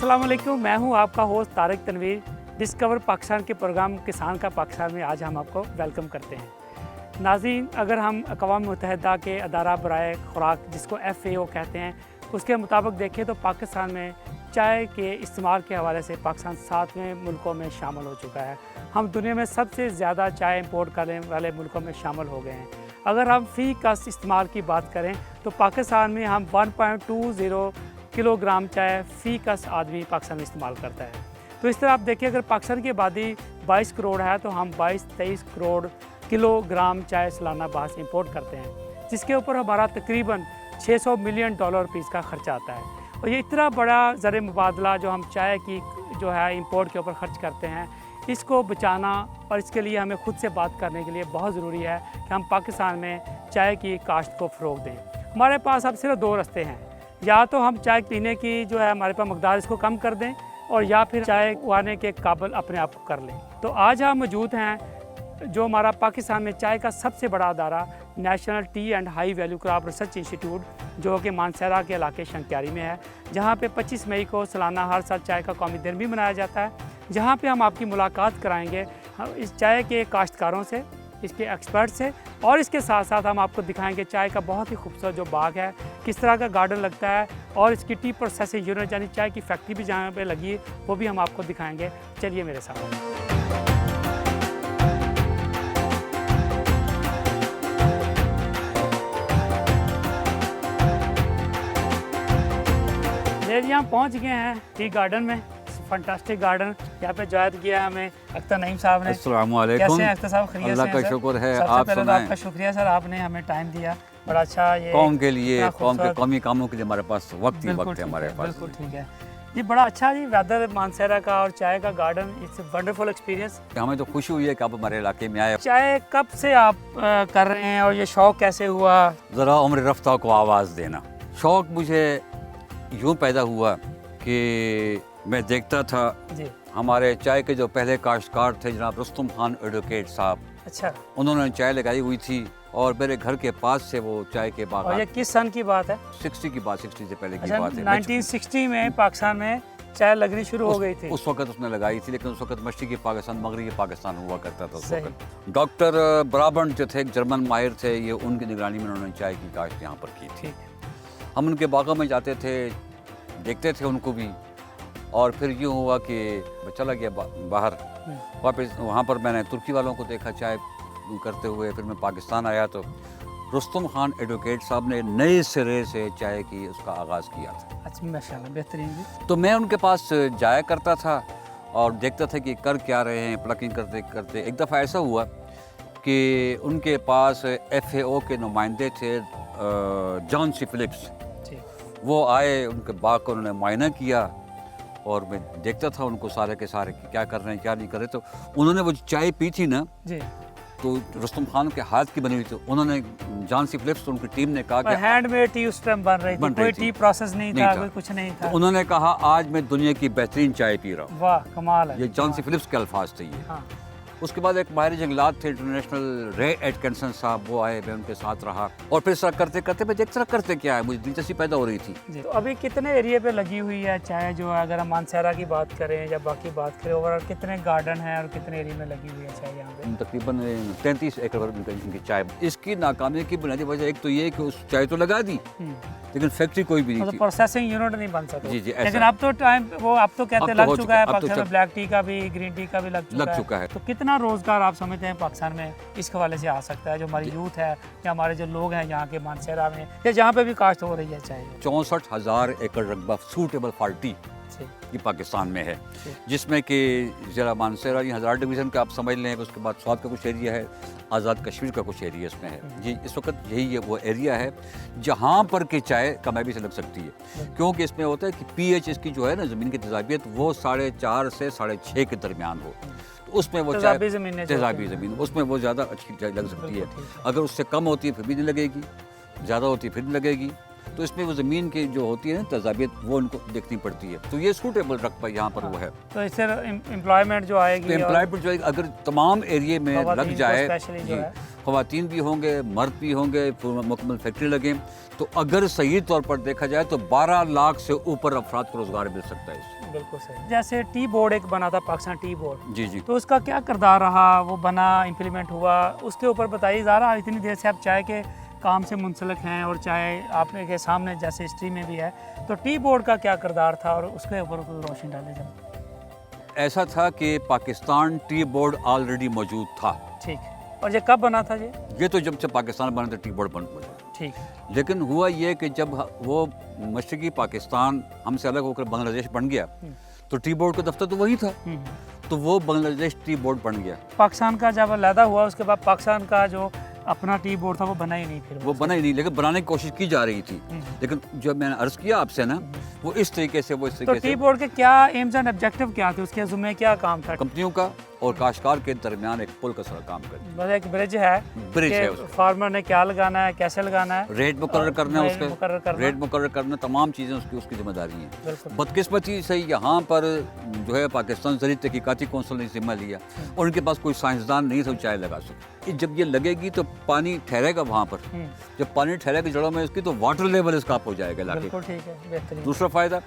अस्सलाम वालेकुम, मैं हूं आपका होस्ट तारिक तनवीर। डिस्कवर पाकिस्तान के प्रोग्राम किसान का पाकिस्तान में आज हम आपको वेलकम करते हैं। नाज़रीन, अगर हम अक़वाम मुत्तहिदा के अदारा बराए खुराक जिसको FAO कहते हैं उसके मुताबिक देखें तो पाकिस्तान में चाय के इस्तेमाल के हवाले से पाकिस्तान 7वें मुल्कों में शामिल हो चुका है। हम दुनिया में सबसे ज़्यादा चाय इंपोर्ट करने वाले मुल्कों में शामिल हो गए हैं। अगर हम फ़ी कस इस्तेमाल की बात करें तो पाकिस्तान में हम 1.20 किलोग्राम चाय फ़ी कस आदमी पाकिस्तान में इस्तेमाल करता है। तो इस तरह आप देखिए, अगर पाकिस्तान की आबादी 22 करोड़ है तो हम 22-23 करोड़ किलोग्राम चाय सालाना बाहर से इंपोर्ट करते हैं, जिसके ऊपर हमारा तकरीबन $600 मिलियन रुपीज़ का खर्चा आता है। और ये इतना बड़ा ज़र मुबादला जो हम चाय की जो है इंपोर्ट के ऊपर ख़र्च करते हैं, इसको बचाना और इसके लिए हमें ख़ुद से बात करने के लिए बहुत ज़रूरी है कि हम पाकिस्तान में चाय की काश्त को फ़रोग़ दें। हमारे पास अब सिर्फ 2 रास्ते हैं, या तो हम चाय पीने की जो है हमारे पास मकदार इसको कम कर दें, और या फिर चाय उगाने के काबिल अपने आप को कर लें। तो आज हम मौजूद हैं जो हमारा पाकिस्तान में चाय का सबसे बड़ा अदारा national tea and high value crop research institute, जो कि मानसहरा के इलाके शंक्यारी में है, जहाँ पे 25 मई को सालाना हर साल चाय का कौमी दिन भी मनाया जाता है, जहाँ पे हम आपकी मुलाकात कराएंगे इस चाय के काश्तकारों से, इसके एक्सपर्ट से, और इसके साथ साथ हम आपको दिखाएंगे चाय का बहुत ही खूबसूरत जो बाग है, किस तरह का गार्डन लगता है, और इसकी टी प्रोसेसिंग यूनिट यानी चाय की फैक्ट्री भी जहाँ पे लगी है वो भी हम आपको दिखाएंगे। चलिए मेरे साथ। यहाँ पहुँच गए हैं टी गार्डन में, फंटास्टिक गार्डन। यहाँ पे ज्वाइन किया हमें अख्तर नईम साहब ने। अस्सलाम वालेकुम। कैसे हैं अख्तर साहब? खैरियत से? अल्लाह का शुक्र है। आप सुनाएं। आपका शुक्रिया सर, आपने हमें टाइम दिया। बड़ा अच्छा, ये कौम के लिए, कौम के कौमी कामों के लिए हमारे पास वक्त ही वक्त है हमारे पास। बिल्कुल ठीक है जी। बड़ा अच्छा जी वेदर मानसहरा का और चाय का गार्डन, इट्स वंडरफुल एक्सपीरियंस। हमें तो खुशी हुई है कि आप हमारे इलाके में आए। चाय कब से आप कर रहे हैं और ये शौक कैसे हुआ? ज़रा उम्र रफ्ता को आवाज़ देना। शौक मुझे यूँ पैदा हुआ कि मैं देखता था जी, हमारे चाय के जो पहले काश्तकार थे जनाब रुस्तम खान एडवोकेट साहब, अच्छा, उन्होंने चाय लगाई हुई थी और मेरे घर के पास से वो चाय के बाग। और ये किस सन की बात है? 60 की बात, 60 से पहले की अच्छा, बात है। 1960 में पाकिस्तान में चाय लगनी शुरू हो गई थी। उस वक्त उसने लगाई थी, लेकिन उस वक्त मशरिकी पाकिस्तान मगरबी पाकिस्तान हुआ करता था उस सही। वक्त। डॉक्टर ब्राबंट जो थे, एक जर्मन माहिर थे, ये उनकी निगरानी में उन्होंने चाय की काश्त यहाँ पर की थी। हम उनके बागों में जाते थे, देखते थे उनको भी, और फिर यूँ हुआ कि मैं चला गया बाहर वापस। वहाँ पर मैंने तुर्की वालों को देखा चाय करते हुए। फिर मैं पाकिस्तान आया तो रुस्तम खान एडवोकेट साहब ने नए सिरे से चाय की उसका आगाज़ किया था। अच्छा, माशाल्लाह, बेहतरीन जी। तो मैं उनके पास जाया करता था और देखता था कि कर क्या रहे हैं, प्लकिंग करते करते। एक दफ़ा ऐसा हुआ कि उनके पास FAO के नुमाइंदे थे, जॉन सी फिलिप्स। वो आए, उनके बाग को उन्होंने मुआयना किया और मैं देखता था उनको सारे के सारे कि क्या कर रहे हैं क्या नहीं कर रहे। तो उन्होंने वो चाय पी थी ना जी, तो रुस्तम खान के हाथ की बनी हुई थी। उन्होंने जॉन सी फिलिप्स, उनकी टीम ने कहा कि हैंडमेड टी उस टाइम बन रही थी, कोई टी प्रोसेस नहीं था, कोई कुछ नहीं था। तो उन्होंने कहा आज मैं दुनिया की बेहतरीन चाय पी रहा हूँ। वाह, कमाल है। ये जॉन सी फिलिप्स के अल्फाज थे ये। हाँ। उसके बाद एक माहिर जंगलात थे इंटरनेशनल, रे एटकिंसन साहब, वो आए, मैं उनके साथ रहा और फिर सर करते करते मैं देखता करते क्या है, मुझे दिलचस्पी पैदा हो रही थी। तो अभी कितने एरिया पे लगी हुई है चाय जो है? अगर हम मानसहरा की बात करें या बाकी बात करें, ओवरऑल कितने गार्डन हैं और कितने एरिया में लगी हुई है चाय यहाँ पे? तकरीबन 33 एकड़ इनकी चाय। इसकी नाकामी की बुनियादी वजह एक तो ये कि उस चाय तो लगा दी लेकिन फैक्ट्री कोई भी नहीं थी, प्रोसेसिंग यूनिट नहीं बन सकती। जी जी, लेकिन अब तो टाइम वो अब तो कहते हैं लग चुका है पाकिस्तान में, ब्लैक टी का भी, ग्रीन टी का भी लग चुका है। तो कितना रोजगार आप समझते हैं पाकिस्तान में इस हवाले से आ सकता है, जो हमारी यूथ है या हमारे जो लोग हैं यहाँ के मानसहरा में या जहाँ पे भी काश्त हो रही है चाय? 64,000 एकड़ रकबा सूटेबल फॉर टी ये पाकिस्तान में है, जिसमें कि ज़रा मानसहरा ये 1000 डिवीज़न का आप समझ लें। उसके बाद स्वात का कुछ एरिया है, आज़ाद कश्मीर का कुछ एरिया इसमें है जी। इस वक्त यही है वो एरिया है जहाँ पर कि चाय कमाई से लग सकती है, क्योंकि इसमें होता है कि pH इसकी जो है ना ज़मीन की तेज़ाबियत वो 4.5 से 6.5 के दरमियान हो, तो उसमें वो चाय तेज़ाबी ज़मीन, उसमें वो ज़्यादा अच्छी चाय लग सकती है। अगर उससे कम होती है फिर भी नहीं लगेगी, ज़्यादा होती है फिर नहीं लगेगी। तो इसमें वो ज़मीन की जो होती है ना तजाबियत वो उनको देखनी पड़ती है। तो ये सूटेबल रकबा यहाँ पर वो है। तो इससे एम्प्लॉयमेंट जो आएगी, तो एम्प्लॉयमेंट जो है अगर तमाम एरिए में लग जाए, जी, ख़वातीन भी होंगे, मर्द भी होंगे, मुकम्मल फैक्ट्री लगे, तो अगर सही तौर पर देखा जाए तो 12 लाख से ऊपर अफराद को रोज़गार मिल सकता है इससे। बिल्कुल सही। जैसे टी बोर्ड एक बना था, पाकिस्तान टी बोर्ड, जी जी, तो उसका क्या किरदार रहा, वो बना, इम्प्लीमेंट हुआ, उसके ऊपर बताइए ज़रा। इतनी देर से आप चाय के काम से मुंसलिक हैं और चाय आपने के सामने जैसे हिस्ट्री में भी है, तो टी बोर्ड का क्या किरदार था और उसके ऊपर रोशनी डाले जब। ऐसा था कि पाकिस्तान टी बोर्ड ऑलरेडी मौजूद था। ठीक। और ये कब बना था ये तो जब से पाकिस्तान बना था टी बोर्ड बना। ठीक। लेकिन हुआ ये कि जब वो मशरकी पाकिस्तान हमसे अलग होकर बांग्लादेश बन गया तो टी बोर्ड का दफ्तर तो वही था, तो वो बांग्लादेश टी बोर्ड बन गया। पाकिस्तान का जब अलहदा हुआ उसके बाद पाकिस्तान का जो अपना टी बोर्ड था वो बना ही नहीं, फिर वो बना ही नहीं, लेकिन बनाने की कोशिश की जा रही थी। लेकिन जो मैंने अर्ज़ किया आपसे ना, वो इस तरीके से तो टी बोर्ड के क्या एम्स एंड ऑब्जेक्टिव क्या थे, उसके ज़िम्मे क्या काम था? कंपनियों का और काश्तकार के दरमियान एक पुल का सारा काम करती बस एक ब्रिज है, फार्मर ने क्या लगाना है, कैसे लगाना है, रेट मुकर्रर करना है, उसका रेट मुकर्रर करना, तमाम चीज़ें उसकी जिम्मेदारी है। बदकिस्मती से यहाँ पर जो है पाकिस्तान ज़रीअ तहकीकाती कौंसिल ने जिम्मा लिया और उनके पास कोई साइंसदान नहीं था चाय लगा सके। जब ये लगेगी तो पानी ठहरेगा वहाँ पर, जब पानी ठहरेगा जड़ों में इसकी, तो वाटर लेवल इसका अप हो जाएगा इलाके का। दूसरा फ़ायदा।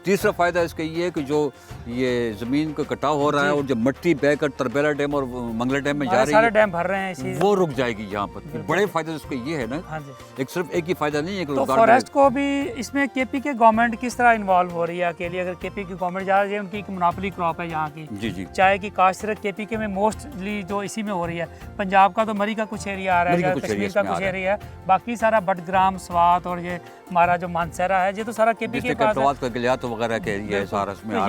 तीसरा फ़ायदा इसका ये है कि जो ये ज़मीन का कटाव हो रहा है और जो मिट्टी बहकर तरबेला डैम और मंगला डैम में जा रही है, डैम भर रहे हैं, वो रुक जाएगी यहाँ पर। बड़े फ़ायदे इसके ये है ना, सिर्फ एक ही फ़ायदा नहीं है कि तो फॉरेस्ट को भी इसमें केपी के गवर्नमेंट किस तरह इन्वॉल्व हो रही है अकेली? अगर केपी की गवर्नमेंट जा रही है, उनकी एक मोनोपोली क्रॉप है यहाँ की, जी जी, चाय की काश्त सिर्फ केपी के में मोस्टली जो इसी में हो रही है। पंजाब का तो मरी का कुछ एरिया आ रहा है, कश्मीर का कुछ एरिया है, बाकी सारा बडग्राम, स्वात और ये हमारा जो मानसरा है, ये तो सारा केपी के पास है।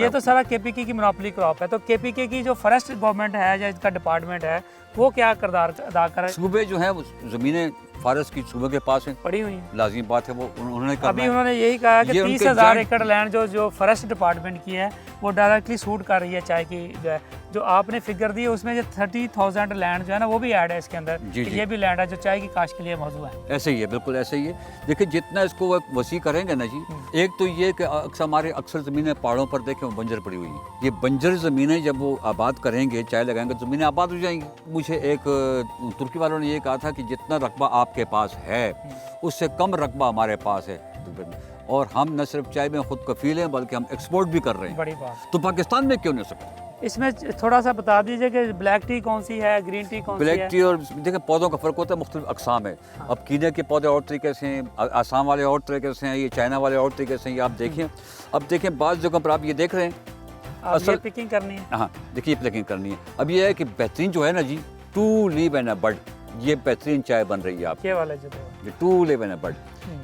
ये तो सारा केपी की मोनोपोली क्रॉप है। तो केपी की जो फॉरेस्ट गवर्नमेंट है या इसका डिपार्टमेंट है, वो क्या किरदार अदा कर रहा है? सूबे जो है वो ज़मीनें फॉरेस्ट की सूबे के पास है, पड़ी हुई है, लाजिम बात है, वो उन्होंने करना अभी उन्होंने यही कहा कि 30,000 एकड़ लैंड जो फॉरेस्ट डिपार्टमेंट की है वो डायरेक्टली सूट कर रही है चाय की। जो आपने फिगर दी है उसमें जो 30,000 लैंड जो है ना, वो भी ऐड है इसके अंदर। ये भी लैंड है जो चाय की काश्त के लिए मौजूद है। ऐसे ही है, बिल्कुल ऐसे ही है। देखिए जितना इसको वसी करेंगे ना जी, एक तो ये कि अक्सर ज़मीनें पहाड़ों पर देखें वो बंजर पड़ी हुई हैं। ये बंजर ज़मीनें जब वो आबाद करेंगे, चाय लगाएंगे, तो ज़मीनें आबाद हो जाएंगी। मुझे एक तुर्की वालों ने ये कहा था कि जितना रकबा आपके पास है उससे कम रकबा हमारे पास है, और हम न सिर्फ चाय में खुद कफील हैं बल्कि हम एक्सपोर्ट भी कर रहे हैं। बड़ी बात। तो पाकिस्तान में क्यों नहीं हो सकता? इसमें थोड़ा सा बता दीजिए कि ब्लैक टी कौन सी है, ग्रीन टी कौन सी है? ब्लैक टी और देखिए पौधों का फ़र्क होता है, मुख्तलिफ अक़साम है। अब कीने के पौधे और तरीके से हैं, आसाम वाले और तरीके से हैं, ये चाइना वाले और तरीके से हैं। ये आप देखें, अब देखें बाज़ जगह पर आप ये देख रहे हैं असल पिकिंग करनी है। हाँ देखिए पिकिंग करनी है। अब ये है कि बेहतरीन जो है ना जी, टू लीव एंड अ बड, ये बेहतरीन चाय बन रही है आपकी। ये वाला जो टू लीव एंड अ बड,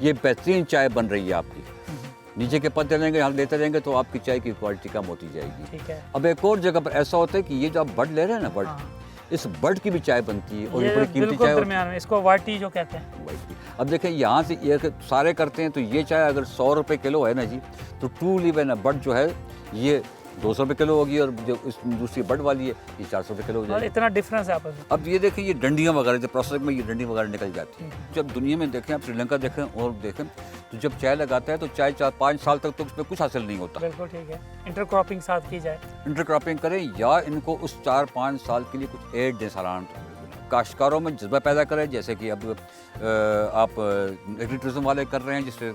ये बेहतरीन चाय बन रही है आपकी। नीचे के पत्ते लेंगे, हम लेते रहेंगे तो आपकी चाय की क्वालिटी कम होती जाएगी। ठीक है। अब एक और जगह पर ऐसा होता है कि ये जो आप बड ले रहे हैं ना, बड, इस बड की भी चाय बनती है और ये बड़ी कीमती चाय दरमियान में, इसको वाइट टी जो कहते हैं। White T. अब देखें यहाँ से ये सारे करते हैं, तो ये चाय अगर 100 रुपये किलो है ना जी, तो टू लीव एंड अ बड जो है ये 200 रुपये किलो होगी, और जो इस दूसरी बड वाली है ये 400 रुपये किलो हो जाएगी। इतना डिफरेंस है आपस में। अब ये देखें, ये डंडियाँ वगैरह जो प्रोसेस में ये डंडी वगैरह निकल जाती है। जब दुनिया में देखें, आप श्रीलंका देखें और देखें, तो जब चाय लगाता है तो चाय 4-5 साल तक तो उसमें कुछ हासिल नहीं होता। बिल्कुल ठीक है। इंटरक्रॉपिंग साथ की जाए, इंटरक्रॉपिंग करें या इनको उस 4-5 साल के लिए कुछ एड दें सालाना। काश्तकारों में जज्बा पैदा करें, जैसे कि अब आप एग्रीटूरिज्म वाले कर रहे हैं, जिससे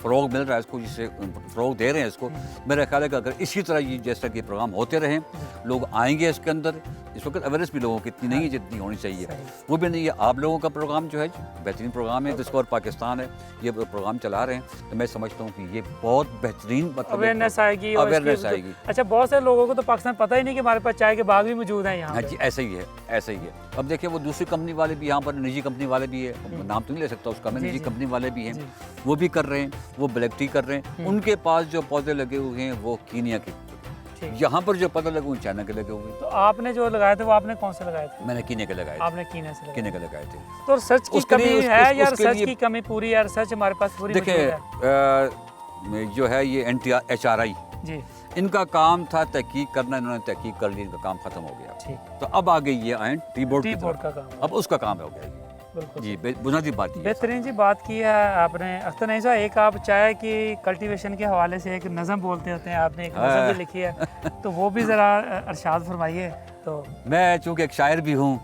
फ़रोग मिल रहा है इसको, जिससे फ़रोग दे रहे हैं इसको। मेरा ख्याल है कि अगर इसी तरह ये जैसा कि प्रोग्राम होते रहें, लोग आएंगे इसके अंदर। इस वक्त अवेयरनेस भी लोगों की इतनी नहीं है जितनी होनी चाहिए, वो भी नहीं है। आप लोगों का प्रोग्राम जो है बेहतरीन प्रोग्राम है, डिस्कवर पाकिस्तान है, ये प्रोग्राम चला रहे हैं, तो मैं समझता हूँ कि ये बहुत बेहतरीन अवेयरनेस आएगी। अच्छा, बहुत से लोगों को तो पाकिस्तान पता ही नहीं कि हमारे पास चाय के बाग भी मौजूद हैं यहाँ। हाँ जी, ऐसा ही है, ऐसा ही है। अब देखिए वो दूसरी कंपनी वाले भी यहाँ पर, निजी कंपनी वाले भी है, नाम तो नहीं ले सकता उसका मैं, निजी कंपनी वाले भी हैं, वो भी कर रहे हैं, वो ब्लैक टी कर रहे हैं। उनके पास जो पौधे लगे हुए हैं वो कीनिया के, यहाँ पर जो पौधे लगे हुए चाइना के लगे हुए। तो आपने जो लगाए थे वो आपने कौन से लगाए थे? मैंने कीने के लगाए। आपने कीने से कीने के लगाए थे। तो रिसर्च की कमी है या रिसर्च की कमी पूरी है? रिसर्च हमारे पास पूरी देखिए जो है ये NTHRI जी, इनका काम था तहकीक करना, इन्होंने तहकीक कर ली, इनका काम खत्म हो गया। ठीक। तो अब आ गई ये आए टी बोर्ड का काम, अब उसका काम हो गया। बिल्कुल। जी बुनियादी बात ये है। बेहतरीन जी बात की है आपने। अख्तर नहीं साहब, एक आप चाय की कल्टीवेशन के हवाले से एक नज़म बोलते होते हैं, आपने एक नज़म भी लिखी है, तो वो भी ज़रा अरशाद फरमाइए। तो मैं चूँकि एक शायर भी हूँ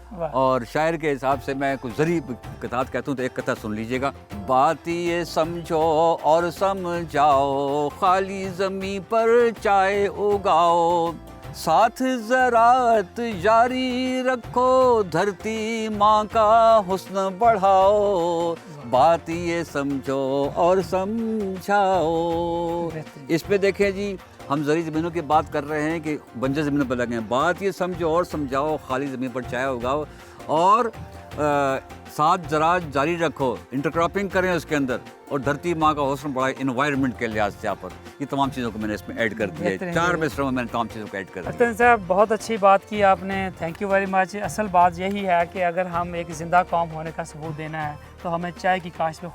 वाह, और शायर के हिसाब से मैं कुछ ज़री कतात कहता हूँ, तो एक कथा सुन लीजिएगा। बात ये समझो और समझाओ, खाली ज़मीं पर चाय उगाओ, साथ ज़राअत जारी रखो, धरती माँ का हुस्न बढ़ाओ, बात ये समझो और समझाओ। बेहतरीन। इस पे देखें जी, हम ज़री ज़मीनों की बात कर रहे हैं कि बंजर ज़मीनों पर लगे हैं। बात ये समझो और समझाओ, खाली ज़मीन पर चाय उगाओ और साथ ज़राअत जारी रखो, इंटरक्रॉपिंग करें उसके अंदर, और धरती माँ का हौसला बढ़ाए इन्वायरमेंट के लिहाज से। यहाँ पर ये तमाम चीज़ों को मैंने इसमें ऐड कर दिया है। 4 मिसरों में मैंने तमाम चीज़ों को ऐड कर दिया। अख्तर साहब बहुत अच्छी बात की आपने, थैंक यू वेरी मच। असल बात यही है कि अगर हम एक ज़िंदा कौम होने का सबूत देना है तो हमें चाय की काश्त में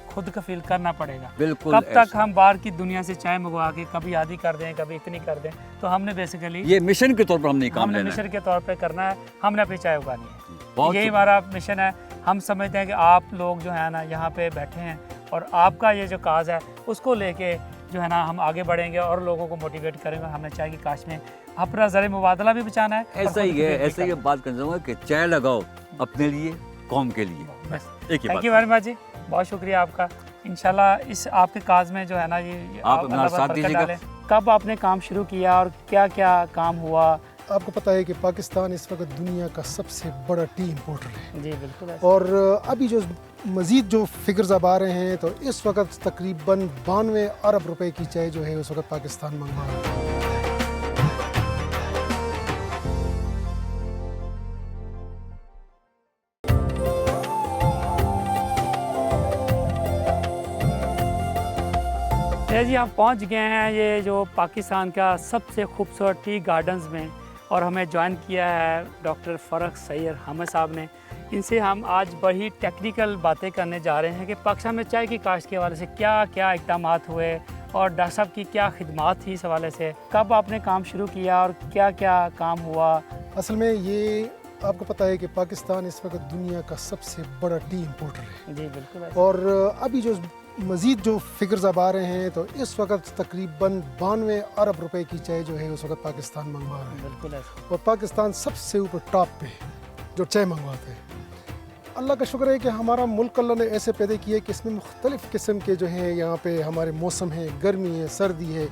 खुद कफील करना पड़ेगा। बिल्कुल। कब तक हम बाहर की दुनिया से चाय मंगवा के कभी आधी कर दें, कभी इतनी कर दें, तो हमने बेसिकली ये मिशन के तौर पर हमने काम हमने लेना है। मिशन के तौर पे करना है, हमने अपनी चाय उगानी है। बहुत यही हमारा मिशन है। हम समझते हैं कि आप लोग जो है ना यहाँ पे बैठे हैं और आपका ये जो काज है उसको लेके जो है ना हम आगे बढ़ेंगे और लोगों को मोटिवेट करेंगे। हमने चाय की काश्त में अपना ज़र मुबादला भी बचाना है। ऐसा ही है, ऐसे ही बात कर चाहूँगा कि चाय लगाओ अपने लिए, कौम के लिए, बस एक ही बात। थैंक यू वेरी मच जी, बहुत शुक्रिया आपका। इंशाल्लाह इस आपके काज में जो है ना ये आप हमारा साथ दीजिएगा। कब आपने काम शुरू किया और क्या क्या काम हुआ? आपको पता है कि पाकिस्तान इस वक्त दुनिया का सबसे बड़ा टी इम्पोर्टर है। जी बिल्कुल। और अभी जो मज़ीद जो फिगर्स अब आ रहे हैं, तो इस वक्त तकरीबन 92 अरब रुपए की चाय जो है उस वक्त पाकिस्तान मंगवा रहा है। जी हम पहुंच गए हैं ये जो पाकिस्तान का सबसे खूबसूरत टी गार्डन्स में, और हमें ज्वाइन किया है डॉक्टर फ़रख सैयद हामिद साहब ने। इनसे हम आज बड़ी टेक्निकल बातें करने जा रहे हैं कि पाकिस्तान में चाय की काश्त के हवाले से क्या क्या इक़दामात हुए और डॉक्टर साहब की क्या खिदमात थी इस हवाले से। कब आपने काम शुरू किया और क्या क्या काम हुआ? असल में ये आपको पता है कि पाकिस्तान इस वक्त दुनिया का सबसे बड़ा टी इम्पोर्टर है। जी बिल्कुल। और अभी जो मज़ीद जो फिगर्स अब आ रहे हैं, तो इस वक्त तकरीबन 92 अरब रुपए की चाय जो है उस वक्त पाकिस्तान मंगवा रहा है। बिल्कुल। और पाकिस्तान सबसे ऊपर टॉप पे है जो चाय मंगवाते हैं। अल्लाह का शुक्र है कि हमारा मुल्क अल्लाह ने ऐसे पैदा किया कि इसमें मुख्तलिफ़ किस्म के जो हैं यहाँ पे हमारे मौसम है, गर्मी है, सर्दी है,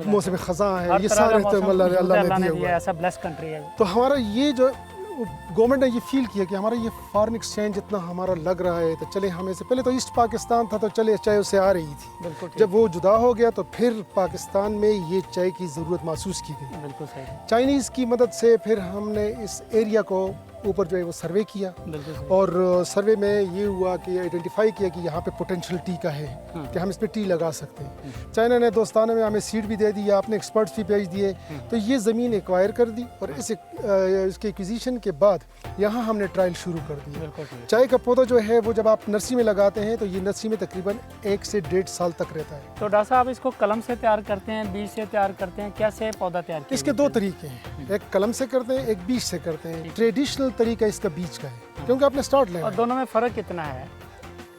मौसम ख़ज़ां है, ये सारे अल्लाह ने दिया हुआ है। ऐसा ब्लेस्ड कंट्री है। तो हमारा ये जो गवर्नमेंट ने ये फील किया कि हमारा ये फॉरेन एक्सचेंज इतना हमारा लग रहा है, तो चले हमें से पहले तो ईस्ट पाकिस्तान था, तो चले चाय उससे आ रही थी। बिल्कुल। जब वो जुदा हो गया तो फिर पाकिस्तान में ये चाय की ज़रूरत महसूस की गई। बिल्कुल सही। चाइनीज़ की मदद से फिर हमने इस एरिया को ऊपर जो है वो सर्वे किया, और सर्वे में ये हुआ कि आइडेंटिफाई किया कि यहाँ पे पोटेंशियल टी का है कि हम इस पे टी लगा सकते हैं। चाइना ने दोस्ताना में हमें सीड भी दे दी, आपने एक्सपर्ट्स भी भेज दिए, तो ये ज़मीन एक्वायर कर दी, और इसके एक्विजिशन के बाद यहाँ हमने ट्रायल शुरू कर दिया। चाय का पौधा जो है वो जब आप नर्सरी में लगाते हैं तो ये नर्सरी में तकरीबन 1 से 1.5 साल तक रहता है। तो डॉक्टर साहब इसको कलम से तैयार करते हैं, बीज से तैयार करते हैं, कैसे पौधा तैयार किया? इसके 2 तरीके हैं, एक कलम से करते हैं, एक बीज से करते हैं। ट्रेडिशनल तरीका इसका बीज का है, क्योंकि आपने स्टार्ट लेना और है। दोनों में फ़र्क कितना है?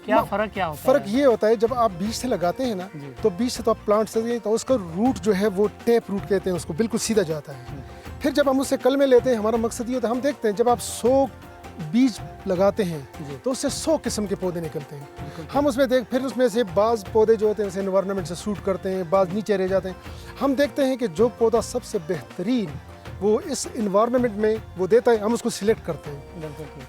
क्या फ़र्क क्या होता है? फ़र्क ये होता है जब आप बीज से लगाते हैं ना, तो बीज से तो आप प्लांट से, तो उसका रूट जो है वो टेप रूट कहते हैं उसको, बिल्कुल सीधा जाता है। फिर जब हम उससे कल में लेते हैं, हमारा मकसद ये होता है, हम देखते हैं जब आप 100 बीज लगाते हैं तो उससे 100 किस्म के पौधे निकलते हैं। हम उसमें फिर उसमें से बाज़ पौधे जो होते हैं जैसे एनवायरनमेंट से सूट करते हैं, बाज़ नीचे रह जाते हैं। हम देखते हैं कि जो पौधा सबसे बेहतरीन वो इस इन्वायरमेंट में वो देता है, हम उसको सिलेक्ट करते हैं।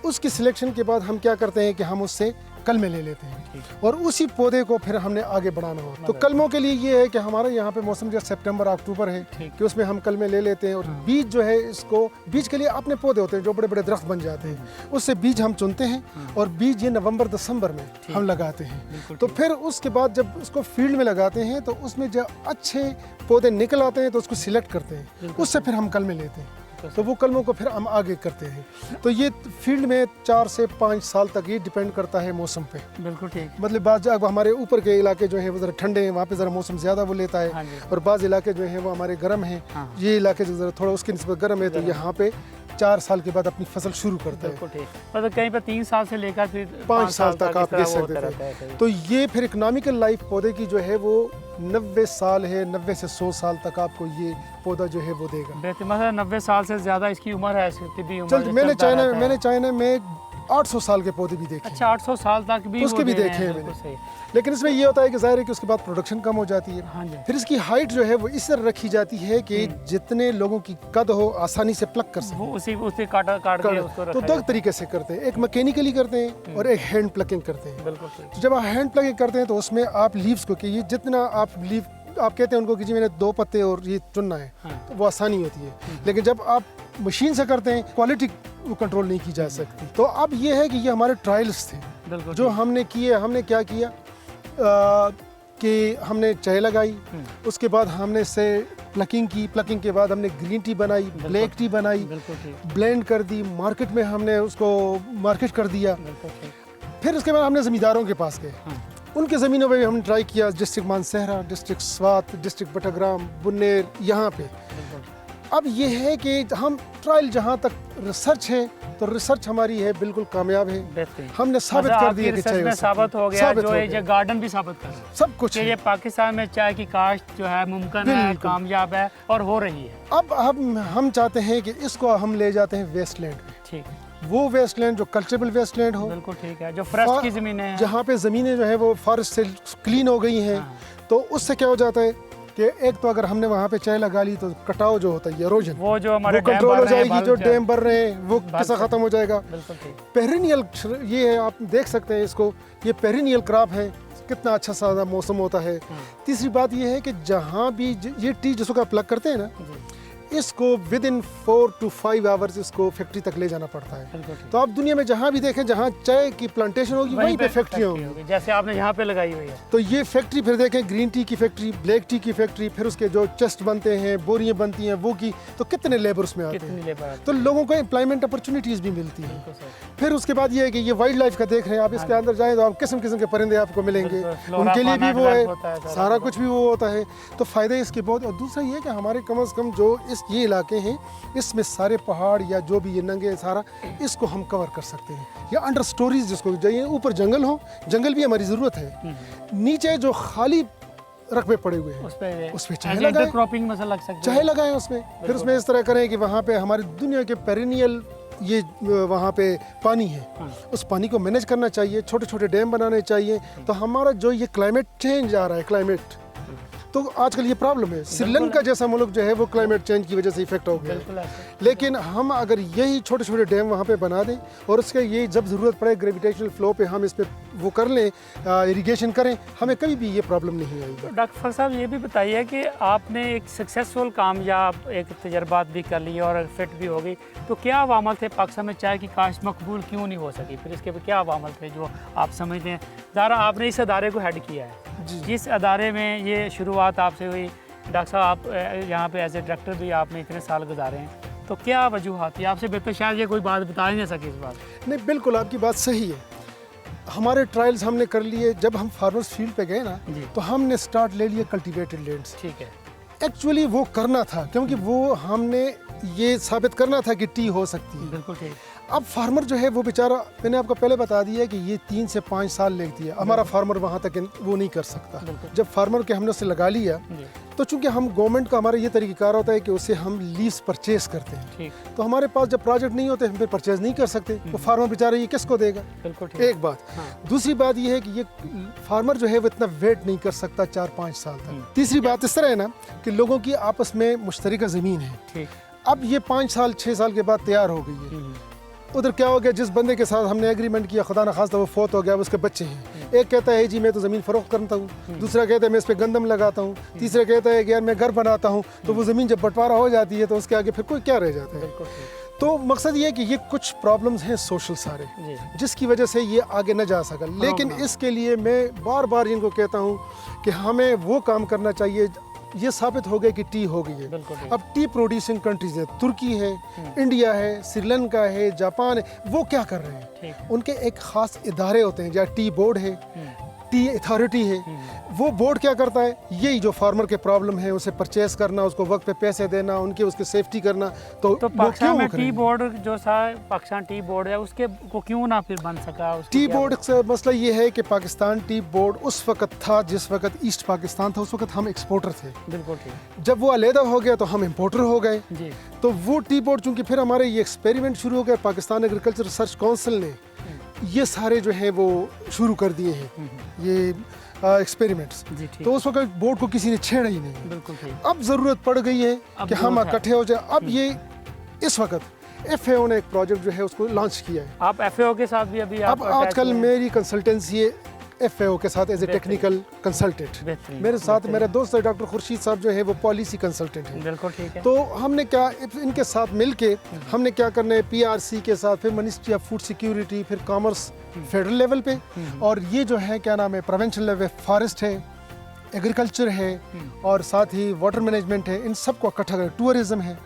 उसकी सिलेक्शन के बाद हम क्या करते हैं कि हम उससे कलमे ले लेते हैं, और उसी पौधे को फिर हमने आगे बढ़ाना हो। तो कलमों के लिए ये है कि हमारे यहाँ पे मौसम जो सितंबर अक्टूबर है कि उसमें हम कलमे ले लेते हैं, और बीज जो है इसको, बीज के लिए अपने पौधे होते हैं जो बड़े बड़े दरख्त बन जाते हैं, उससे बीज हम चुनते हैं, और बीज ये नवंबर दिसंबर में हम लगाते हैं। तो फिर उसके बाद जब उसको फील्ड में लगाते हैं तो उसमें जो अच्छे पौधे निकल आते हैं तो उसको सिलेक्ट करते हैं, उससे फिर हम कलमे लेते हैं, तो वो कलमों को फिर हम आगे करते हैं। तो ये फील्ड में 4 से 5 साल तक ये डिपेंड करता है मौसम पे। बिल्कुल ठीक। मतलब बाज़ हमारे ऊपर के इलाके जो हैं वो ज़रा ठंडे हैं, वहाँ पे ज़रा मौसम ज़्यादा वो लेता है, और बाज़ इलाके जो हैं वो हमारे गर्म हैं। ये इलाके जो ज़रा थोड़ा उसकी निस्बत गर्म है, तो यहाँ पे 4 साल के बाद अपनी फसल शुरू करता है। बिल्कुल ठीक। मतलब कहीं पर 3 साल से लेकर फिर 5 साल तक इस आप तरह दे वो सकते होता रहता है। थे। तो ये फिर इकोनॉमिकल लाइफ पौधे की जो है वो 90 साल है, 90 से 100 साल तक आपको ये पौधा जो है वो देगा। बेहतर मतलब 90 साल से ज़्यादा इसकी उम्र है, तिब्बी उम्र चल जो मैंने चलता रहता है। चाइना में 800 साल के पौधे भी देखे हैं। अच्छा 800 साल तक भी उसके वो भी दे रहे देखे हैं बिल्कुल मैंने। सही। लेकिन इसमें ये होता है कि जाहिर है कि उसके बाद प्रोडक्शन कम हो जाती है। हाँ जी। फिर इसकी हाइट जो है वो इस तरह रखी जाती है कि जितने लोगों की कद हो आसानी से प्लक कर वो सकें। उसी काट के उसको तो रखा दो जाता तरीके से करते हैं, एक मैकेनिकली करते हैं और एक हैंड प्लकिंग करते हैं। है। बिल्कुल ठीक। तो जब आप हैंड प्लगिंग करते हैं तो उसमें आप लीव्स को कि ये जितना आप लीव आप कहते हैं उनको कि जी मैंने 2 पत्ते और ये चुनना है, हाँ। तो वो आसानी होती है। लेकिन जब आप मशीन से करते हैं क्वालिटी कंट्रोल नहीं की जा सकती। तो अब ये है कि ये हमारे ट्रायल्स थे बिल्कुल जो हमने किए। हमने क्या किया कि हमने चाय लगाई, उसके बाद हमने इससे प्लकिंग की, प्लकिंग के बाद हमने ग्रीन टी बनाई, ब्लैक टी बनाई, बिल्कुल ठीक। ब्लेंड कर दी, मार्केट में हमने उसको मार्केट कर दिया। बिल्कुल ठीक। फिर उसके बाद हमने ज़मींदारों के पास गए, हाँ। उनके ज़मीनों पे भी हमने ट्राई किया, district Mansehra, district Swat, district Battagram, Buner, यहाँ पे। बिल्कुल। अब ये है कि हम ट्रायल जहाँ तक रिसर्च है तो रिसर्च हमारी है बिल्कुल कामयाब है। बेहतरीन। हमने साबित मतलब कर आपकी दिया कि रिसर्च चाय में हो सकती है। साबित हो गया साबित जो हो ये गया। गार्डन भी साबित कर रहा है सब कुछ कि है। ये पाकिस्तान में चाय की काश्त जो है मुमकिन है, बिल्कुल। कामयाब है और हो रही है। अब हम चाहते हैं कि इसको हम ले जाते हैं वेस्टलैंड में, ठीक। वो वेस्टलैंड जो कल्चरेबल वेस्टलैंड हो, बिल्कुल ठीक है, जो फॉरेस्ट की ज़मीनें हैं। जहाँ पे ज़मीनें जो है वो फॉरेस्ट से क्लीन हो गई हैं। हाँ। तो उससे क्या हो जाता है कि एक तो अगर हमने वहाँ पे चाय लगा ली तो कटाव जो होता है इरोजन वो जो हमारे डैम कंट्रोल हो बन रहे हैं, जाएगी, जो बालू डैम भर रहे हैं वो किस्सा ख़त्म हो जाएगा। बिल्कुल ठीक। पेरिनियल ये है, आप देख सकते हैं इसको, ये पेरिनियल क्रॉप है, कितना अच्छा सा मौसम होता है। तीसरी बात ये है कि जहाँ भी ये टी जिसको आप प्लग करते हैं ना, जी। इसको विद इन 4 to 5 आवर्स इसको फैक्ट्री तक ले जाना पड़ता है। बिल्कुल ठीक। तो आप दुनिया में जहाँ भी देखें जहाँ चाय की प्लांटेशन होगी वहीं पे फैक्ट्री होगी। जैसे आपने यहाँ पे लगाई हुई है। तो ये फैक्ट्री फिर देखें, ग्रीन टी की फैक्ट्री, ब्लैक टी की फैक्ट्री, फिर उसके जो चेस्ट बनते हैं, बोरियां बनती हैं वो की, तो कितने लेबर उसमें आते कितनी हैं। लेबर आती तो लोगों को एम्प्लॉयमेंट अपॉर्चुनिटीज़ भी मिलती हैं। बिल्कुल सही। फिर उसके बाद ये है कि ये वाइल्ड लाइफ का देख रहे हैं आप, इसके अंदर जाएं तो आप किस्म किस्म के परिंदे आपको मिलेंगे, बिल्कुल, उनके लिए भी फ्लोरा, वो फाना होता है, है, सारा कुछ भी वो होता है। तो फ़ायदे इसके बहुत। और दूसरा ये है कि हमारे कम से कम जो ये इलाके हैं इसमें सारे पहाड़ या जो भी ये नंगे सारा इसको हम कवर कर सकते हैं। या अंडर स्टोरीज जिसको चाहिए, ऊपर जंगल हो, जंगल भी हमारी ज़रूरत है, नीचे जो खाली रकबे पड़े हुए हैं उस पे चाय लगाएं, क्रॉपिंग मसला लग सकता है। चाय लगाएं उसमें। फिर उसमें इस तरह करें कि वहाँ पे हमारी दुनिया के पेरिनियल ये वहाँ पे पानी है, उस पानी को मैनेज करना चाहिए, छोटे छोटे डैम बनाने चाहिए। तो हमारा जो ये क्लाइमेट चेंज आ रहा है, क्लाइमेट तो आजकल ये प्रॉब्लम है, श्रीलंका जैसा मुल्क जो है वो क्लाइमेट चेंज की वजह से इफेक्ट हो गया है। लेकिन हम अगर यही छोटे छोटे डैम वहाँ पे बना दें और उसके ये जब ज़रूरत पड़े ग्रेविटेशनल फ्लो पे हम इस पे वो कर लें, इरिगेशन करें, हमें कभी भी ये प्रॉब्लम नहीं आएगी। तो डॉक्टर फखर साहब ये भी बताइए कि आपने एक सक्सेसफुल कामयाब एक तजर्बात भी कर लिए और फिट भी हो गई, तो क्या अवामल थे पाकिस्तान में चाय की काश्त मकबूल क्यों नहीं हो सकी? फिर इसके क्या अवामल थे जो आप समझते हैं? ज़रा आपने इस अदारे को हेड किया है, जिस अदारे में ये शुरुआत आपसे हुई, डॉक्टर साहब आप यहाँ पे एज ए डायरेक्टर भी आपने इतने साल गुजारे हैं, तो क्या वजूहत थी? आपसे बेहतर शायद ये कोई बात बता ही नहीं सके इस बात। नहीं, बिल्कुल आपकी बात सही है। हमारे ट्रायल्स हमने कर लिए, जब हम फार्मर्स फील्ड पे गए ना तो हमने स्टार्ट ले लिए कल्टीवेटेड लैंड से। ठीक है। एक्चुअली वो करना था क्योंकि वो हमने ये साबित करना था कि टी हो सकती है। बिल्कुल ठीक। अब फार्मर जो है वो बेचारा, मैंने आपको पहले बता दिया कि ये 3 से 5 साल लेती है, हमारा फार्मर वहाँ तक वो नहीं कर सकता। जब फार्मर के हमने उससे लगा लिया तो चूंकि हम गवर्नमेंट का हमारा ये तरीक़ाकार होता है कि उससे हम लीज परचेज करते हैं। ठीक। तो हमारे पास जब प्रोजेक्ट नहीं होते हम फिर परचेज नहीं कर सकते, वो फार्मर बेचारा ये किसको देगा? बिल्कुल ठीक। एक बात। दूसरी बात ये है कि ये फार्मर जो है वो इतना वेट नहीं कर सकता 4-5 साल तक। तीसरी बात इस तरह है ना कि लोगों की आपस में मुश्तरका ज़मीन है। ठीक। अब ये 5 साल 6 साल के बाद तैयार हो गई है। उधर क्या हो गया, जिस बंदे के साथ हमने एग्रीमेंट किया खुदा न खास्ता वो फोत हो गया, उसके बच्चे हैं। एक कहता है जी मैं तो ज़मीन फ़रोख्त करता हूँ, दूसरा कहता है मैं इस पर गंदम लगाता हूँ, तीसरा कहता है कि यार मैं घर बनाता हूँ। तो वो ज़मीन जब बंटवारा हो जाती है तो उसके आगे फिर कोई क्या रह जाता है। तो मकसद ये है कि ये कुछ प्रॉब्लम्स हैं सोशल सारे, जिसकी वजह से ये आगे न जा सका। लेकिन इसके लिए मैं बार बार इनको कहता हूँ कि हमें वो काम करना चाहिए। ये साबित हो गया कि टी हो गई है। अब टी प्रोड्यूसिंग कंट्रीज है, तुर्की है, इंडिया है, श्रीलंका है, जापान है, वो क्या कर रहे हैं? उनके एक ख़ास इदारे होते हैं, जहाँ टी बोर्ड है, टी अथॉरिटी है, वो बोर्ड क्या करता है, यही जो फार्मर के प्रॉब्लम है उसे परचेस करना, उसको वक्त पे पैसे देना, उनके उसकी सेफ्टी करना। तो वो पाकिस्तान क्यों में करेंगे? टी बोर्ड जो सा पाकिस्तान टी बोर्ड है उसके को क्यों ना फिर बन सका? उसकी टी क्या बोर्ड से मसला ये है कि पाकिस्तान टी बोर्ड उस वक्त था जिस वक्त ईस्ट पाकिस्तान था, उस वक्त हम एक्सपोर्टर थे। बिल्कुल ठीक जब वो अलहदा हो गया तो हम इम्पोर्टर हो गए। जी। तो वो टी बोर्ड चूंकि फिर हमारे ये एक्सपेरिमेंट शुरू हो गए, पाकिस्तान एग्रीकल्चर रिसर्च काउंसिल ने ये सारे जो है वो शुरू कर दिए हैं ये एक्सपेरिमेंट्स। जी ठीक। तो उस वक्त बोर्ड को किसी ने छेड़ा ही नहीं। बिल्कुल ठीक। अब ज़रूरत पड़ गई है अब कि हम जरूरत है। इकट्ठे हो जाए। अब ये इस वक्त FAO ने एक प्रोजेक्ट जो है उसको लॉन्च किया है। आप FAO के साथ भी अभी अब आप attach आजकल हुए हैं? मेरी कंसल्टेंसी है FAO के साथ एज ए बेहतरीन। Technical consultant. बेहतरीन, मेरे साथ बेहतरीन। मेरा दोस्त है डॉक्टर खुर्शीद साहब जो है वो पॉलिसी कंसल्टेंट है। बिल्कुल ठीक है। तो हमने क्या इनके साथ मिलके हमने क्या करना है, PRC के साथ, फिर मिनिस्ट्री ऑफ फूड सिक्योरिटी, फिर कॉमर्स फेडरल लेवल पे, और ये जो है क्या नाम है प्रोवेंशन लेवल, फॉरेस्ट है, एग्रीकल्चर है, और साथ ही वाटर मैनेजमेंट है, इन सबको इकट्ठा करें। टूरिज्म है,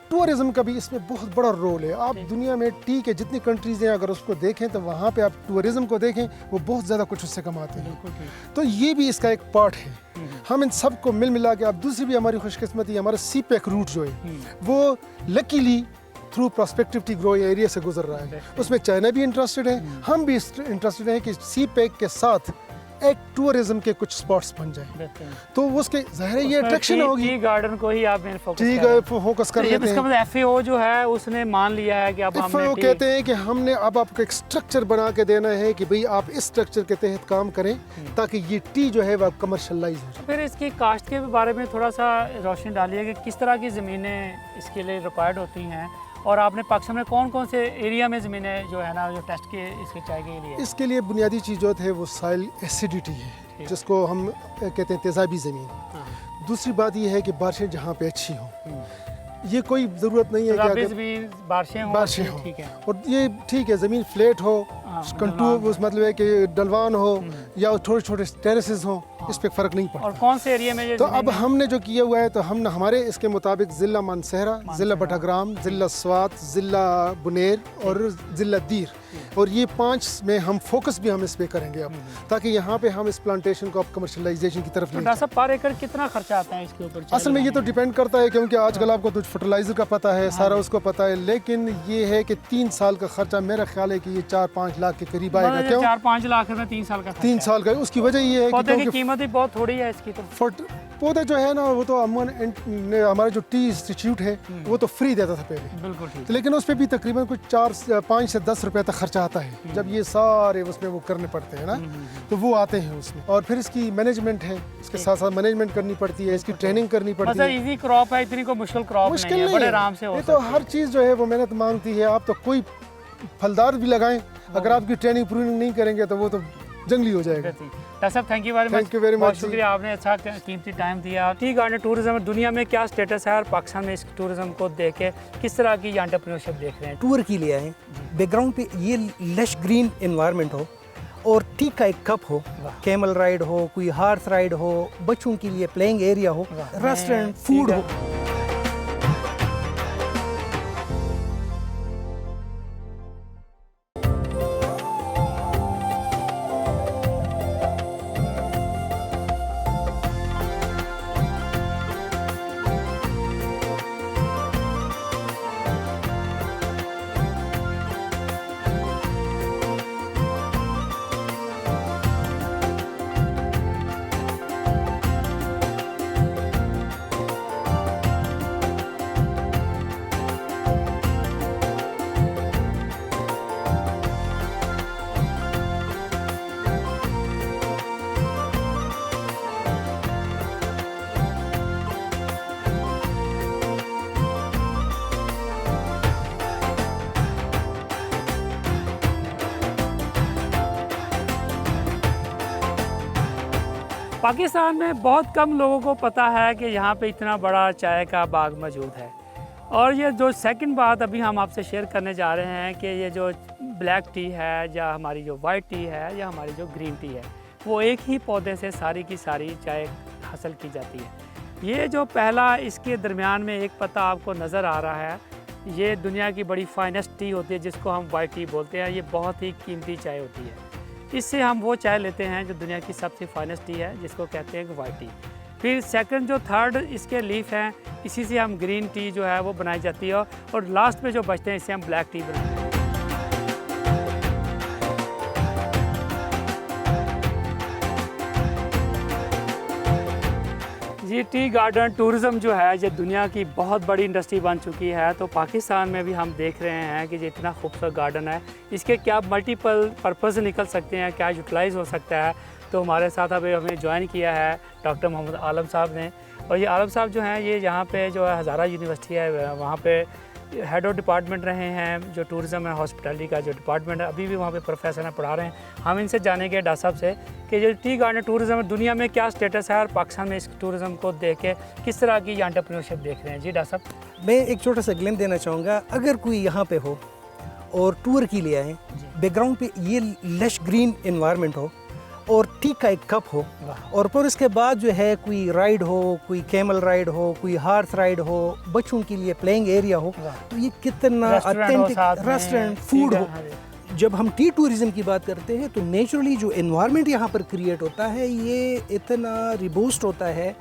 टूरिज्म का भी इसमें बहुत बड़ा रोल है। आप दुनिया में टी के जितनी कंट्रीज़ हैं अगर उसको देखें तो वहाँ पे आप टूरिज्म को देखें, वो बहुत ज़्यादा कुछ उससे कमाते हैं। बिल्कुल ठीक। तो ये भी इसका एक पार्ट है। हम इन सब को मिल मिला के, अब दूसरी भी हमारी खुशकिस्मती, हमारा CPEC रूट जो है वो लकीली थ्रू प्रॉस्पेक्टिविटी ग्रो एरिया से गुजर रहा है। उसमें चाइना भी इंटरेस्टेड है, हम भी इंटरेस्टेड हैं कि CPEC के साथ एक टूरिज्म के कुछ स्पॉट्स बन जाए। बेहतरीन। तो उसके ज़ाहिर है ये अट्रैक्शन होगी। टी गार्डन को ही आप मेन फोकस ठीक कर रहे है, हैं। फोकस कर तो ये लेते इसका हैं। मतलब FAO जो है उसने मान लिया है कि अब हमने FAO टी कहते हैं कि हमने अब आपको एक स्ट्रक्चर बना के देना है कि भाई आप इस स्ट्रक्चर के तहत काम करें ताकि ये टी जो है वो कमर्शलाइज हो जाए। फिर इसकी काश्त के बारे में थोड़ा सा रोशनी डालिए कि किस तरह की ज़मीनें इसके लिए रिक्वायर्ड होती हैं, और आपने पाकिस्तान में कौन कौन से एरिया में ज़मीनें जो है ना जो टेस्ट के इसके चाय के लिए? इसके लिए बुनियादी चीज़ जो है वो सॉइल एसिडिटी है, जिसको हम कहते हैं तेज़ाबी ज़मीन। हाँ। दूसरी बात ये है कि बारिशें जहाँ पे अच्छी हों, ये कोई ज़रूरत नहीं है कि तेज़ाबी अगर ज़मीन बारिशें हों, बारिशें हों, ठीक है। और ये ठीक है ज़मीन फ्लैट हो, कंटूर उस मतलब है कि डलवान हो या छोटे छोटे टेरेसेस हों, इस पर फ़र्क नहीं पड़ता। और कौन से एरिया में ये तो ज़मीनें अब हमने जो किया हुआ है तो हम हमारे इसके मुताबिक ज़िला मानसहरा, ज़िला बटाग्राम, ज़िला स्वात, ज़िला बुनेर और ज़िला दीर, और ये 5 में हम फोकस भी हम इस पे करेंगे अब, ताकि यहाँ पे हम इस प्लांटेशन को अब कमर्शलाइजेशन की तरफ ले डॉक्टर साहब पर एकड़ कितना खर्चा आता है इसके ऊपर? असल में ये तो डिपेंड करता है, क्योंकि आजकल आपको कुछ फर्टिलाइज़र का पता है, सारा उसको पता है, लेकिन ये है कि 3 साल का खर्चा मेरा ख्याल है कि ये 4-5 लाख के करीब आएगा। क्यों? 4-5 लाख रुपए 3 साल का 3 साल का। उसकी वजह ये है पौधे की कि कीमत ही बहुत थोड़ी है इसकी तो। पौधे जो है ना वो तो अमूमन हमारा जो टी इंस्टीट्यूट है वो तो फ्री देता था पहले, बिल्कुल ठीक। तो लेकिन उस पर भी तकरीबन कुछ 5 से 10 रुपए तक खर्चा आता है। जब ये सारे उसमें वो करने पड़ते हैं ना, तो वो आते हैं उसमें, और फिर इसकी मैनेजमेंट है, इसके साथ साथ मैनेजमेंट करनी पड़ती है, इसकी ट्रेनिंग करनी पड़ती मतलब है। इजी क्रॉप है, इतनी कोई मुश्किल क्रॉप मुश्किल नहीं है, नहीं बड़े है, आराम से हो ये तो सकती हर चीज़ जो है वो मेहनत मांगती है। आप तो कोई फलदार भी लगाएं, अगर आपकी ट्रेनिंग पूरी नहीं करेंगे तो वो तो जंगली हो जाएगा। डॉक्टर साहब thank you very much. Thank you very बहुत much। शुक्रिया, आपने अच्छा कीमती टाइम दिया। टी गार्डन टूरिज्म दुनिया में क्या स्टेटस है और पाकिस्तान में इस टूरिज्म को देख के किस तरह की एंटरप्रेन्योरशिप देख रहे हैं? टूर के लिए आए, बैकग्राउंड पे ये लश ग्रीन एनवायरनमेंट हो और टी का एक कप हो, कैमल राइड हो, कोई हार्स राइड हो, बच्चों के लिए प्लेइंग एरिया हो, रेस्टोरेंट फूड हो। पाकिस्तान में बहुत कम लोगों को पता है कि यहाँ पे इतना बड़ा चाय का बाग मौजूद है। और ये जो सेकंड बात अभी हम आपसे शेयर करने जा रहे हैं कि ये जो ब्लैक टी है या हमारी जो वाइट टी है या हमारी जो ग्रीन टी है, वो एक ही पौधे से सारी की सारी चाय हासिल की जाती है। ये जो पहला इसके दरमियान में एक पत्ता आपको नज़र आ रहा है, ये दुनिया की बड़ी फाइनेस्ट टी होती है जिसको हम वाइट टी बोलते हैं। ये बहुत ही कीमती चाय होती है। इससे हम वो चाय लेते हैं जो दुनिया की सबसे फाइनेस्ट टी है, जिसको कहते हैं वाइट टी। फिर सेकंड जो थर्ड इसके लीफ हैं, इसी से हम ग्रीन टी जो है वो बनाई जाती है, और लास्ट में जो बचते हैं इससे हम ब्लैक टी बनाते हैं। ये टी गार्डन टूरिज़्म जो है ये दुनिया की बहुत बड़ी इंडस्ट्री बन चुकी है। तो पाकिस्तान में भी हम देख रहे हैं कि ये इतना खूबसूरत गार्डन है, इसके क्या मल्टीपल पर्पज़ निकल सकते हैं, क्या यूटिलाइज़ हो सकता है। तो हमारे साथ अभी हमें ज्वाइन किया है डॉक्टर मोहम्मद आलम साहब ने, और ये आलम साहब जो हैं ये यहाँ पे जो है हज़ारा यूनिवर्सिटी है वहाँ पे हेड ऑफ डिपार्टमेंट रहे हैं, जो टूरिज़्म है हॉस्पिटैलिटी का जो डिपार्टमेंट है, अभी भी वहाँ पे प्रोफेसर हैं, पढ़ा रहे हैं। हम इनसे जानेंगे डॉक्टर साहब से कि ये टी गार्डन टूरिज़्म दुनिया में क्या स्टेटस है, और पाकिस्तान में इस टूरिज़्म को देख के किस तरह की एंटरप्रेन्योरशिप देख रहे हैं। जी डॉक्टर साहब। मैं एक छोटा सा ग्लिम देना चाहूँगा, अगर कोई यहाँ पे हो और टूर के लिए आए, बैकग्राउंड पे ये लश ग्रीन एनवायरनमेंट हो और टी का एक कप हो, और फिर उसके बाद जो है कोई राइड हो, कोई कैमल राइड हो, कोई हार्स राइड हो, बच्चों के लिए प्लेइंग एरिया हो, तो ये कितना ऑथेंटिक रेस्टोरेंट फूड हो। जब हम टी टूरिज़्म की बात करते हैं तो नेचुरली जो एनवायरनमेंट यहाँ पर क्रिएट होता है ये इतना रिबूस्ट होता है,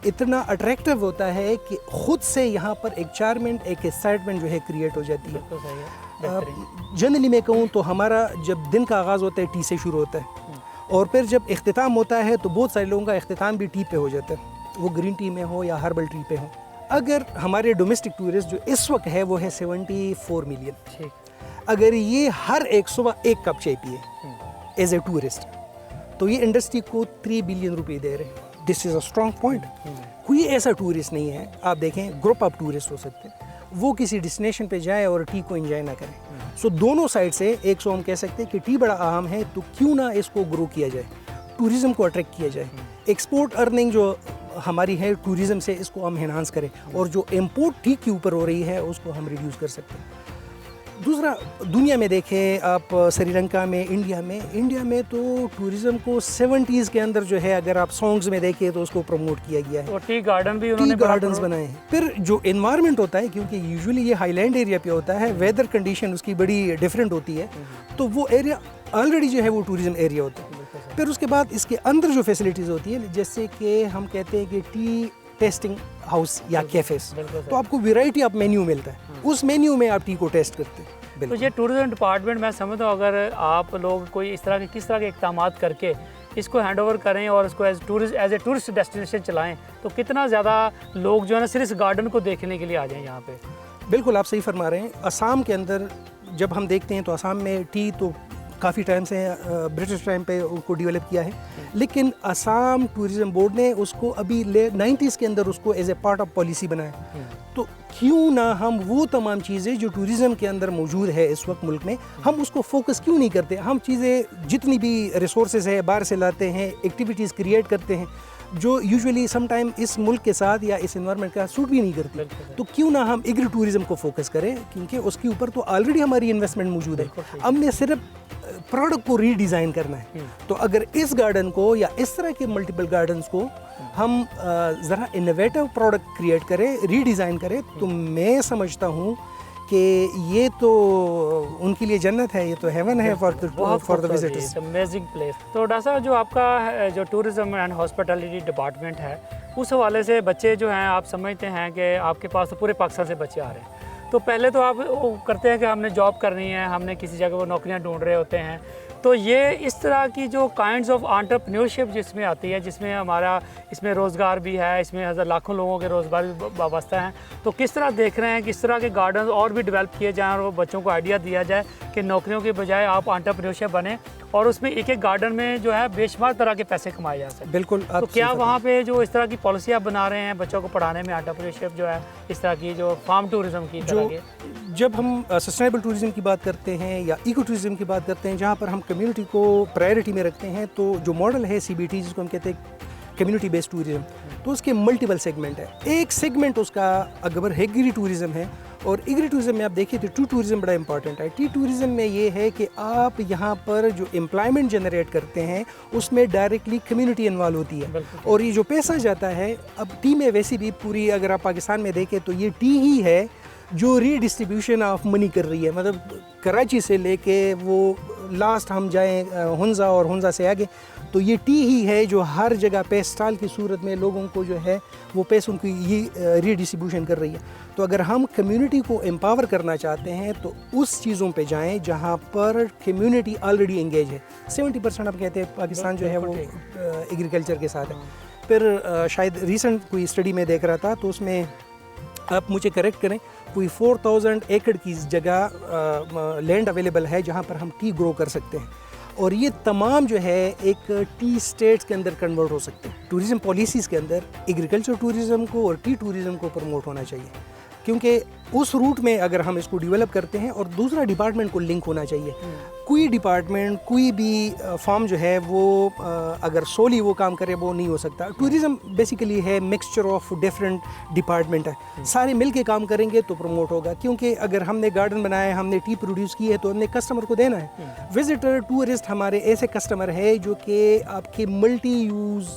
इतना अट्रैक्टिव होता है कि ख़ुद से यहाँ पर एक चार्मेंट, एक एक्साइटमेंट जो है क्रिएट हो जाती है। जनरली मैं कहूँ तो हमारा जब दिन का आगाज़ होता है टी से शुरू होता है, और फिर जब इख्तिताम होता है तो बहुत सारे लोगों का इख्तिताम भी टी पे हो जाता है, वो ग्रीन टी में हो या हर्बल टी पे हो। अगर हमारे डोमेस्टिक टूरिस्ट जो इस वक्त है वो है 74 मिलियन, ठीक, अगर ये हर एक सुबह एक कप चाय पिए एज ए टूरिस्ट, तो ये इंडस्ट्री को 3 बिलियन रुपए दे रहे हैं। This is a strong point. कोई ऐसा टूरिस्ट नहीं है, आप देखें ग्रुप ऑफ टूरिस्ट हो सकते हैं, वो किसी डेस्टिनेशन पे जाए और टी को एंजॉय ना करें। सो दोनों साइड से एक सो हम कह सकते हैं कि टी बड़ा अहम है, तो क्यों ना इसको ग्रो किया जाए, टूरिज़्म को अट्रैक्ट किया जाए। एक्सपोर्ट अर्निंग जो हमारी है टूरिज़्म से, इसको हम एनहांस करें, और जो इम्पोर्ट टी के ऊपर हो रही है उसको हम रिड्यूस कर सकते हैं। दूसरा, दुनिया में देखें आप, श्रीलंका में, इंडिया में तो टूरिज़्म को 70s के अंदर जो है, अगर आप सॉन्ग्स में देखें तो उसको प्रमोट किया गया है, और टी गार्डन भी टी गार्डन्स बनाए हैं। फिर जो एनवायरनमेंट होता है, क्योंकि यूजुअली ये हाईलैंड एरिया पे होता है, वेदर कंडीशन उसकी बड़ी डिफरेंट होती है, तो वो एरिया ऑलरेडी जो है वो टूरिज़्म एरिया होता है। फिर उसके बाद इसके अंदर जो फैसिलिटीज़ होती है, जैसे कि हम कहते हैं कि टी टेस्टिंग हाउस या कैफेस, तो आपको वैरायटी ऑफ मेन्यू मिलता है, उस मेन्यू में आप टी को टेस्ट करते हैं। तो ये टूरिज़्म डिपार्टमेंट, मैं समझता हूँ अगर आप लोग कोई इस तरह के किस तरह के इक़दामात करके इसको हैंड ओवर करें और इसको एज ए टूरिस्ट डेस्टिनेशन चलाएं, तो कितना ज़्यादा लोग जो है ना सिर्फ इस गार्डन को देखने के लिए आ जाएं यहाँ पे। बिल्कुल आप सही फरमा रहे हैं। असम के अंदर जब हम देखते हैं तो असम में टी तो काफ़ी टाइम से ब्रिटिश टाइम पे उसको डेवलप किया है, लेकिन असम टूरिज़्म बोर्ड ने उसको अभी 90s के अंदर उसको as a part of policy बनाया। तो क्यों ना हम वो तमाम चीज़ें जो टूरिज़्म के अंदर मौजूद है इस वक्त मुल्क में, हम उसको फोकस क्यों नहीं करते। हम चीज़ें जितनी भी रिसोर्सेज है बाहर से लाते हैं, एक्टिविटीज़ क्रिएट करते हैं जो यूजुअली सम टाइम इस मुल्क के साथ या इस एनवायरनमेंट का सूट भी नहीं करती। तो क्यों ना हम एग्री टूरिज़्म को फोकस करें, क्योंकि उसके ऊपर तो ऑलरेडी हमारी इन्वेस्टमेंट मौजूद है, हमने सिर्फ प्रोडक्ट को रीडिज़ाइन करना है। तो अगर इस गार्डन को या इस तरह के मल्टीपल गार्डन्स को हम ज़रा इनोवेटिव प्रोडक्ट क्रिएट करें, रीडिज़ाइन करें, तो मैं समझता हूँ कि ये तो उनके लिए जन्नत है, ये तो हेवन है for the visitors. Amazing place. तो डॉक्टर साहब, जो आपका जो टूरिज़्म एंड हॉस्पिटैलिटी डिपार्टमेंट है, उस हवाले से बच्चे जो हैं, आप समझते हैं कि आपके पास तो पूरे पाकिस्तान से बच्चे आ रहे हैं, तो पहले तो आप वो करते हैं कि हमने जॉब करनी है, हमने किसी जगह वो नौकरियां ढूंढ रहे होते हैं, तो ये इस तरह की जो काइंड्स ऑफ एंटरप्रेन्योरशिप जिसमें आती है, जिसमें हमारा इसमें रोज़गार भी है, इसमें हज़ार लाखों लोगों के रोज़गार भी वाबस्ता हैं, तो किस तरह देख रहे हैं किस तरह के गार्डन और भी डेवलप किए जाएँ और वो बच्चों को आइडिया दिया जाए कि नौकरियों के बजाय आप एंटरप्रेन्योरशिप बने और उसमें एक एक गार्डन में जो है बेशुमार तरह के पैसे कमाए जा सकते हैं। बिल्कुल। तो क्या वहाँ पे जो इस तरह की पॉलिसी आप बना रहे हैं बच्चों को पढ़ाने में, एंटरप्रेन्योरशिप जो है इस तरह की जो फार्म टूरिज़्म की जो जब हम सस्टेनेबल टूरिज़्म की बात करते हैं या इको टूरिज़्म की बात करते हैं, जहाँ पर हम कम्युनिटी को प्रायोरिटी में रखते हैं, तो जो मॉडल है CBT जिसको हम कहते हैं कम्युनिटी बेस्ड टूरिज़्म, तो उसके मल्टीपल सेगमेंट है। एक सेगमेंट उसका अगर एग्री टूरिज़्म है, और एग्री टूरिज़्म में आप देखिए तो टी टूरिज़्म बड़ा इंपॉर्टेंट है। टी टूरिज़्म में ये है कि आप यहाँ पर जो एम्प्लॉयमेंट जनरेट करते हैं उसमें डायरेक्टली कम्युनिटी इन्वॉल्व होती है, और ये जो पैसा जाता है, अब टी में वैसे भी पूरी अगर आप पाकिस्तान में देखें तो ये टी ही है जो रीडिस्ट्रीब्यूशन ऑफ मनी कर रही है, मतलब कराची से लेके वो लास्ट हम जाएं हुंजा और हुंजा से आगे, तो ये टी ही है जो हर जगह पे स्टॉल की सूरत में लोगों को जो है वो पैसों की ये रीडिस्ट्रीब्यूशन कर रही है। तो अगर हम कम्युनिटी को एम्पावर करना चाहते हैं तो उस चीज़ों पे जाएं जहाँ पर कम्युनिटी ऑलरेडी एंगेज है। 70% आप कहते हैं पाकिस्तान जो है वो एग्रीकल्चर के साथ है। फिर शायद रिसेंट कोई स्टडी में देख रहा था, तो उसमें आप मुझे करेक्ट करें, कोई 4000 एकड़ की जगह लैंड अवेलेबल है जहाँ पर हम टी ग्रो कर सकते हैं, और ये तमाम जो है एक टी स्टेट्स के अंदर कन्वर्ट हो सकते हैं। टूरिज़म पॉलिसीज़ के अंदर एग्रीकल्चर टूरिज़म को और टी टूरिज़म को प्रमोट होना चाहिए, क्योंकि उस रूट में अगर हम इसको डेवलप करते हैं और दूसरा डिपार्टमेंट को लिंक होना चाहिए। कोई डिपार्टमेंट कोई भी फॉर्म जो है वो अगर सोली वो काम करे वो नहीं हो सकता। टूरिज़म बेसिकली है मिक्सचर ऑफ डिफरेंट डिपार्टमेंट है, सारे मिल के काम करेंगे तो प्रमोट होगा। क्योंकि अगर हमने गार्डन बनाया, हमने टी प्रोड्यूस की है, तो हमने कस्टमर को देना है। विजिटर टूरिस्ट हमारे ऐसे कस्टमर है जो कि आपके मल्टी यूज़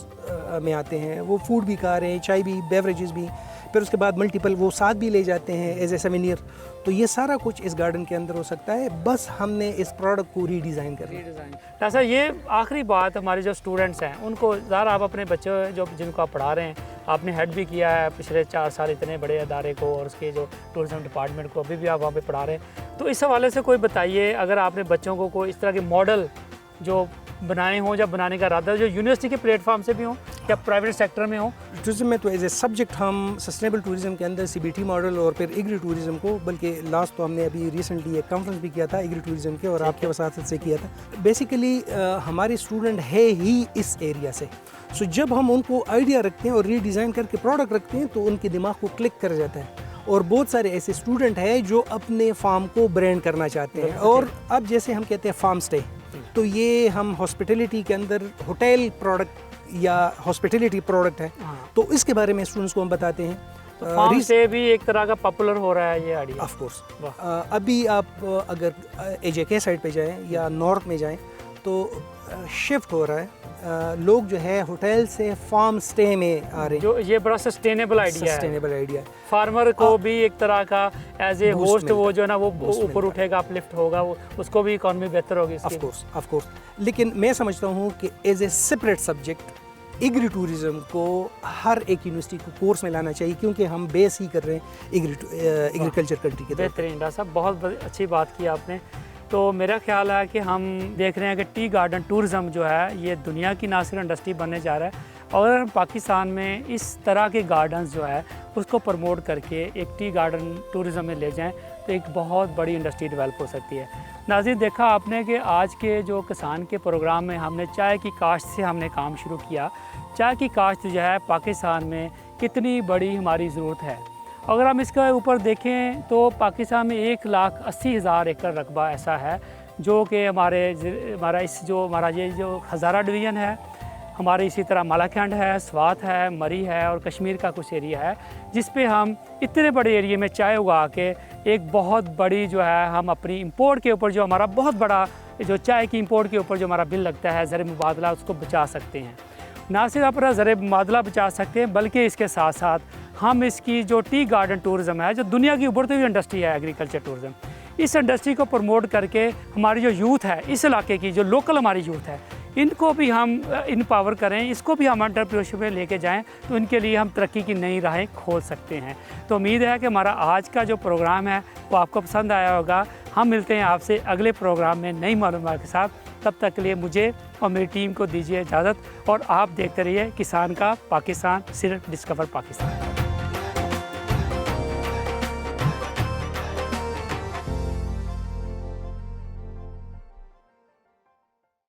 में आते हैं, वो फूड भी खा रहे हैं, चाय भी, बेवरेजेस भी, फिर उसके बाद मल्टीपल वो साथ भी ले जाते हैं एज ए सेवेनियर। तो ये सारा कुछ इस गार्डन के अंदर हो सकता है, बस हमने इस प्रोडक्ट को रीडिज़ाइन करना है। ऐसा ये आखिरी बात, हमारे जो स्टूडेंट्स हैं उनको ज़रा आप अपने बच्चे जो जिनको आप पढ़ा रहे हैं, आपने हेड भी किया है पिछले 4 साल इतने बड़े अदारे को और उसके जो टूरिज्म डिपार्टमेंट को, अभी भी आप वहाँ पे पढ़ा रहे हैं, तो इस हवाले से कोई बताइए, अगर आपने बच्चों को कोई इस तरह के मॉडल जो बनाए हों या बनाने का इरादा जो यूनिवर्सिटी के प्लेटफॉर्म से भी हों या प्राइवेट सेक्टर में हो? टूरिज्म में तो एज ए सब्जेक्ट हम सस्टेनेबल टूरिज्म के अंदर CBT मॉडल और फिर एग्री टूरिज्म को, बल्कि लास्ट तो हमने अभी रिसेंटली एक कॉन्फ्रेंस भी किया था एग्री टूरिज्म के, और आपके वसात से किया था। बेसिकली हमारे स्टूडेंट है ही इस एरिया से, सो जब हम उनको आइडिया रखते हैं और रीडिज़ाइन करके प्रोडक्ट रखते हैं तो उनके दिमाग को क्लिक कर जाता है। और बहुत सारे ऐसे स्टूडेंट हैं जो अपने फार्म को ब्रांड करना चाहते हैं। और अब जैसे हम कहते हैं फार्म स्टे, तो ये हम हॉस्पिटलिटी के अंदर होटल प्रोडक्ट या हॉस्पिटलिटी प्रोडक्ट है, तो इसके बारे में स्टूडेंट्स को हम बताते हैं। तो फार्म से भी एक तरह का पॉपुलर हो रहा है ये आइडिया। ऑफ कोर्स अभी आप अगर AJK साइड पे जाएं या नॉर्थ में जाएं तो शिफ्ट हो रहा है, लोग जो है होटल से फार्म स्टे में आ रहे हैं। जो ये बड़ा सस्टेनेबल आइडिया है। फार्मर को भी एक तरह का एज ए होस्ट वो जो है ना वो ऊपर उठेगा, अपलिफ्ट होगा, वो उसको भी इकॉनमी बेहतर होगी। ऑफ कोर्स लेकिन मैं समझता हूँ कि as a separate subject agri tourism को हर एक यूनिवर्सिटी को कोर्स में लाना चाहिए, क्योंकि हम बेस ही कर रहे हैं एग्रीकल्चर कंट्री के। बेहतरीन डॉक्टर साहब, बहुत अच्छी बात की आपने। तो मेरा ख्याल है कि हम देख रहे हैं कि टी गार्डन टूरिज़म जो है ये दुनिया की ना सिर्फ इंडस्ट्री बनने जा रहा है, और अगर हम पाकिस्तान में इस तरह के गार्डन्स जो है उसको प्रमोट करके एक टी गार्डन टूरिज़म में ले जाएं तो एक बहुत बड़ी इंडस्ट्री डेवलप हो सकती है। नाज़रीन, देखा आपने कि आज के जो किसान के प्रोग्राम में हमने चाय की काश्त से हमने काम शुरू किया। चाय की काश्त जो है पाकिस्तान में कितनी बड़ी हमारी ज़रूरत है। अगर हम इसके ऊपर देखें तो पाकिस्तान में 1,80,000 एकड़ रकबा ऐसा है जो कि हमारा ये जो हज़ारा डिवीज़न है, हमारे इसी तरह मालाखंड है, स्वात है, मरी है और कश्मीर का कुछ एरिया है, जिस पे हम इतने बड़े एरिया में चाय उगा के एक बहुत बड़ी जो है हम अपनी इंपोर्ट के ऊपर जो हमारा बहुत बड़ा जो चाय की इंपोर्ट के ऊपर जो हमारा बिल लगता है ज़र मुबादला, उसको बचा सकते हैं। ना सिर्फ अपना ज़र मुबादला बचा सकते हैं बल्कि इसके साथ साथ हम इसकी जो टी गार्डन टूरिज़म है, जो दुनिया की उभरती हुई इंडस्ट्री है एग्रीकल्चर टूरिज़म, इस इंडस्ट्री को प्रमोट करके हमारी जो यूथ है इस इलाके की, जो लोकल हमारी यूथ है, इनको भी हम इनपावर करें, इसको भी हम एंटरप्रेन्योरशिप में लेके जाएं, तो इनके लिए हम तरक्की की नई राहें खोल सकते हैं। तो उम्मीद है कि हमारा आज का जो प्रोग्राम है वो आपको पसंद आया होगा। हम मिलते हैं आपसे अगले प्रोग्राम में नई मालूमात के साथ। तब तक के लिए मुझे और मेरी टीम को दीजिए इजाज़त, और आप देखते रहिए किसान का पाकिस्तान, सिर्फ डिस्कवर पाकिस्तान।